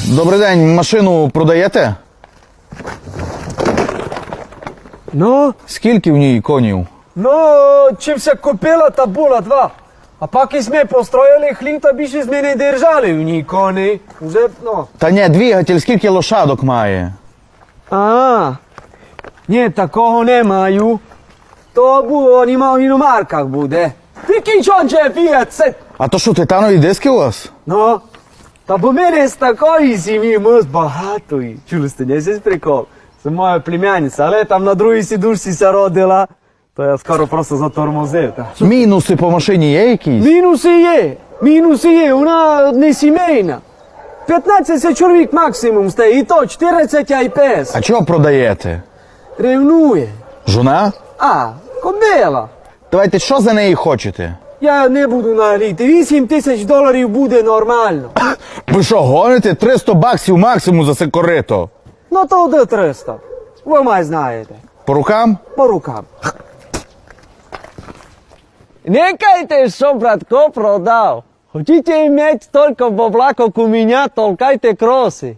Добрий день, машину продаєте? Ну, Скільки в ній конів? чим се купила, та була два. А поки ми построїли хлів, то більше з мене держали в ній коні. Уже, Та ні, двигатель, скільки лошадок має? Ні, такого не маю. То було, в іномарках буде. Прикинь, що же Fiat. А то що, титанові диски у вас? Та бо мене з такої сім'ї мост багатої. Чули сте, не сесь прикол? Це моя племянниця, але там на другій сідушці се родила. То я скоро просто затормозив. Мінуси по машині є якісь? Мінуси є, вона не сімейна. 15 чоловік максимум стає, і то 40 айпес. А чого продаєте? Ревнує. Жона? Кобила. Давайте, що за неї хочете? Я не буду нагліти, $8,000 буде нормально. Ви що, гоните? 300 баксів максимум за це корито. То до 300. Ви май знаєте. По рукам? По рукам. Не кайте, що братко продав. Хотите иметь столько бабла, как у меня, толкайте кросы.